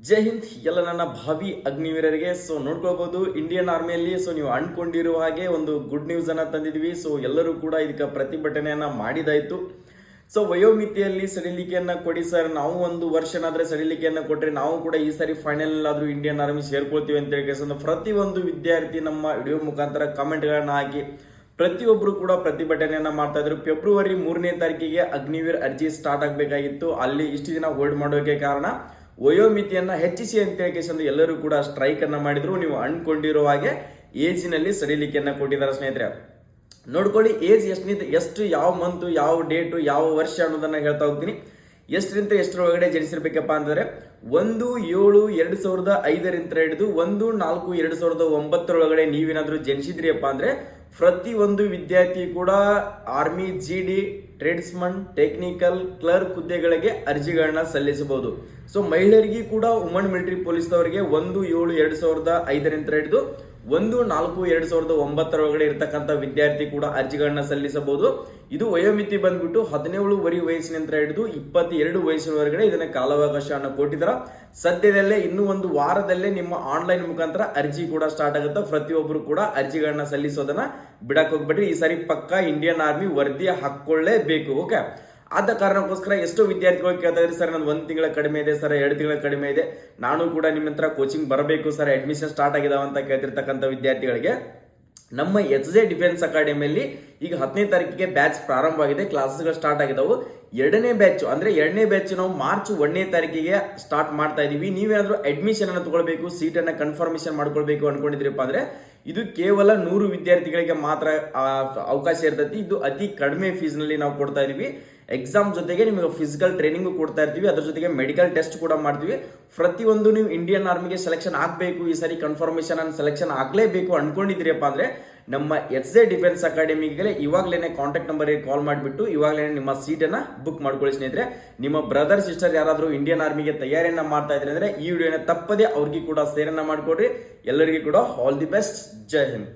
ಜೈ ಹಿಂದ್ ಎಲ್ಲ ನನ್ನ ಭಾವಿ ಅಗ್ನಿವೀರರಿಗೆ. ನೋಡ್ಕೊಳ್ಬಹುದು ಇಂಡಿಯನ್ ಆರ್ಮಿಯಲ್ಲಿ ನೀವು ಅನ್ಕೊಂಡಿರುವ ಹಾಗೆ ಒಂದು ಗುಡ್ ನ್ಯೂಸ್ ಅನ್ನ ತಂದಿದ್ವಿ. ಎಲ್ಲರೂ ಕೂಡ ಇದಕ್ಕೆ ಪ್ರತಿಭಟನೆಯನ್ನ ಮಾಡಿದಾಯ್ತು. ವಯೋಮಿತಿಯಲ್ಲಿ ಸಡಿಲಿಕೆಯನ್ನ ಕೊಡಿ ಸರ್, ನಾವು ಒಂದು ವರ್ಷನಾದ್ರೆ ಸಡಿಲಿಕೆಯನ್ನ ಕೊಟ್ರೆ ನಾವು ಕೂಡ ಈ ಸಾರಿ ಫೈನಲ್ ಆದ್ರೂ ಇಂಡಿಯನ್ ಆರ್ಮಿ ಸೇರ್ಕೊಳ್ತೀವಿ ಅಂತ ಹೇಳಿ ಪ್ರತಿಯೊಂದು ವಿದ್ಯಾರ್ಥಿ ನಮ್ಮ ವಿಡಿಯೋ ಮುಖಾಂತರ ಕಾಮೆಂಟ್ಗಳನ್ನ ಹಾಕಿ ಪ್ರತಿಯೊಬ್ಬರು ಕೂಡ ಪ್ರತಿಭಟನೆಯನ್ನ ಮಾಡ್ತಾ ಇದ್ರು. ಫೆಬ್ರವರಿ 3ನೇ ತಾರೀಕಿಗೆ ಅಗ್ನಿವೀರ್ ಅರ್ಜಿ ಸ್ಟಾರ್ಟ್ ಆಗಬೇಕಾಗಿತ್ತು. ಅಲ್ಲಿ ಇಷ್ಟು ದಿನ ಹೋಲ್ಡ್ ಮಾಡೋಕೆ ಕಾರಣ ವಯೋಮಿತಿಯನ್ನ ಹೆಚ್ಚಿಸಿ ಅಂತ ಹೇಳಿ ಎಲ್ಲರೂ ಕೂಡ ಸ್ಟ್ರೈಕ್ ಅನ್ನ ಮಾಡಿದ್ರು. ನೀವು ಅನ್ಕೊಂಡಿರೋ ಹಾಗೆ ಏಜಿನಲ್ಲಿ ಸಡಿಲಿಕೆಯನ್ನ ಕೊಟ್ಟಿದ್ದಾರೆ ಸ್ನೇಹಿತರೆ. ನೋಡ್ಕೊಳ್ಳಿ, ಏಜ್ ಎಷ್ಟು ಯಾವ ಮಂತ್, ಯಾವ ಡೇಟು, ಯಾವ ವರ್ಷ ಅನ್ನೋದನ್ನ ಹೇಳ್ತಾ ಹೋಗ್ತೀನಿ. ಎಷ್ಟರಿಂದ ಎಷ್ಟರೊಳಗಡೆ ಜನಿಸಿರ್ಬೇಕಪ್ಪ ಅಂತಂದ್ರೆ 1/7/2005 ಹಿಡಿದು 1/4/2009 ನೀವೇನಾದ್ರೂ ಜನಿಸಿದ್ರಿಯಪ್ಪ ಅಂದ್ರೆ ಪ್ರತಿಯೊಂದು ವಿದ್ಯಾರ್ಥಿ ಕೂಡ army, GD, tradesman, technical, clerk ಹುದ್ದೆಗಳಿಗೆ ಅರ್ಜಿಗಳನ್ನ ಸಲ್ಲಿಸಬಹುದು. ಮಹಿಳೆಯರಿಗೆ ಕೂಡ ವುಮನ್ ಮಿಲಿಟರಿ ಪೊಲೀಸ್ದವರಿಗೆ 1/7/2005 ಹಿಡಿದು 1/4/2009 ಇರತಕ್ಕಂಥ ವಿದ್ಯಾರ್ಥಿ ಕೂಡ ಅರ್ಜಿಗಳನ್ನ ಸಲ್ಲಿಸಬಹುದು. ಇದು ವಯೋಮಿತಿ ಬಂದ್ಬಿಟ್ಟು 17 ವಯಸ್ಸಿನಿಂದ ಹಿಡಿದು 22 ವಯಸ್ಸಿನವರೆಗೆ ಇದನ್ನ ಕಾಲಾವಕಾಶವನ್ನು ಕೊಟ್ಟಿದ್ದಾರೆ. ಸದ್ಯದಲ್ಲೇ ಇನ್ನೂ ಒಂದು ವಾರದಲ್ಲೇ ನಿಮ್ಮ ಆನ್ಲೈನ್ ಮುಖಾಂತರ ಅರ್ಜಿ ಕೂಡ ಸ್ಟಾರ್ಟ್ ಆಗುತ್ತೆ. ಪ್ರತಿಯೊಬ್ಬರು ಕೂಡ ಅರ್ಜಿಗಳನ್ನ ಸಲ್ಲಿಸೋದನ್ನ ಬಿಡಕ್ ಹೋಗ್ಬೇಡ್ರಿ. ಈ ಸಾರಿ ಪಕ್ಕಾ ಇಂಡಿಯನ್ ಆರ್ಮಿ ವರದಿ ಹಾಕೊಳ್ಳೇಬೇಕು. ಓಕೆ, ಆದ ಕಾರಣಕ್ಕೋಸ್ಕರ ಎಷ್ಟೋ ವಿದ್ಯಾರ್ಥಿಗಳು ಕೇಳ್ತಾ ಇದ್ದಾರೆ, ಸರ್ ನಂದು 1 ತಿಂಗಳ ಕಡಿಮೆ ಇದೆ ಸರ್, 2 ತಿಂಗಳ ಕಡಿಮೆ ಇದೆ, ನಾನು ಕೂಡ ನಿಮ್ಮ ಹತ್ರ ಕೋಚಿಂಗ್ ಬರಬೇಕು ಸರ್, ಅಡ್ಮಿಷನ್ ಸ್ಟಾರ್ಟ್ ಆಗಿದಾವ ಅಂತ ಕೇಳ್ತಿರ್ತಕ್ಕಂಥ ವಿದ್ಯಾರ್ಥಿಗಳಿಗೆ ನಮ್ಮ HJ ಡಿಫೆನ್ಸ್ ಅಕಾಡೆಮಿಯಲ್ಲಿ ಈಗ 10ನೇ ತಾರೀಕಿಗೆ ಬ್ಯಾಚ್ ಪ್ರಾರಂಭವಾಗಿದೆ. ಕ್ಲಾಸಸ್ಗಳು ಸ್ಟಾರ್ಟ್ ಆಗಿದಾವು. 2ನೇ ಬ್ಯಾಚ್ ಅಂದ್ರೆ 2ನೇ ಬ್ಯಾಚ್ ನಾವು ಮಾರ್ಚ್ 1ನೇ ತಾರೀಕಿಗೆ ಸ್ಟಾರ್ಟ್ ಮಾಡ್ತಾ ಇದೀವಿ. ನೀವೇನಾದ್ರೂ ಅಡ್ಮಿಷನ್ ಅನ್ನು ತಗೊಳ್ಬೇಕು, ಸೀಟ್ ಅನ್ನ ಕನ್ಫರ್ಮೇಶನ್ ಮಾಡ್ಕೊಳ್ಬೇಕು ಅನ್ಕೊಂಡಿದ್ರಪ್ಪ ಅಂದ್ರೆ ಇದು ಕೇವಲ 100 ವಿದ್ಯಾರ್ಥಿಗಳಿಗೆ ಮಾತ್ರ ಅವಕಾಶ ಇರ್ತೈತಿ. ಇದು ಅತಿ ಕಡಿಮೆ ಫೀಸ್ ನಲ್ಲಿ ನಾವು ಕೊಡ್ತಾ ಇದೀವಿ. ಎಕ್ಸಾಮ್ ಜೊತೆಗೆ ನಿಮಗೆ ಫಿಸಿಕಲ್ ಟ್ರೈನಿಂಗ್ ಕೊಡ್ತಾ ಇರ್ತೀವಿ, ಅದ್ರ ಜೊತೆಗೆ ಮೆಡಿಕಲ್ ಟೆಸ್ಟ್ ಕೂಡ ಮಾಡ್ತೀವಿ. ಪ್ರತಿಯೊಂದು ನೀವು ಇಂಡಿಯನ್ ಆರ್ಮಿಗೆ ಸೆಲೆಕ್ಷನ್ ಆಗಬೇಕು, ಈ ಸಾರಿ ಕನ್ಫರ್ಮೇಶನ್ ಅನ್ನು ಸೆಲೆಕ್ಷನ್ ಆಗ್ಲೇಬೇಕು ಅನ್ಕೊಂಡಿದ್ರಿಯಪ್ಪ ಅಂದ್ರೆ ನಮ್ಮ HJ ಡಿಫೆನ್ಸ್ ಅಕಾಡೆಮಿಗೆ ಇವಾಗಲೇ ಕಾಂಟ್ಯಾಕ್ಟ್ ನಂಬರ್ ಕಾಲ್ ಮಾಡಿಬಿಟ್ಟು ಇವಾಗಲೇ ನಿಮ್ಮ ಸೀಟ್ ಅನ್ನ ಬುಕ್ ಮಾಡ್ಕೊಳ್ಳಿ ಸ್ನೇಹಿತರೆ. ನಿಮ್ಮ ಬ್ರದರ್ ಸಿಸ್ಟರ್ ಯಾರಾದ್ರೂ ಇಂಡಿಯನ್ ಆರ್ಮಿಗೆ ತಯಾರಿಯನ್ನ ಮಾಡ್ತಾ ಇದ್ರೆ ಅಂದ್ರೆ ಈ ವಿಡಿಯೋನ ತಪ್ಪದೆ ಅವ್ರಿಗೆ ಕೂಡ ಸೇರನ್ನ ಮಾಡ್ಕೊಡ್ರಿ. ಎಲ್ಲರಿಗೂ ಕೂಡ all the best. Jai Hind.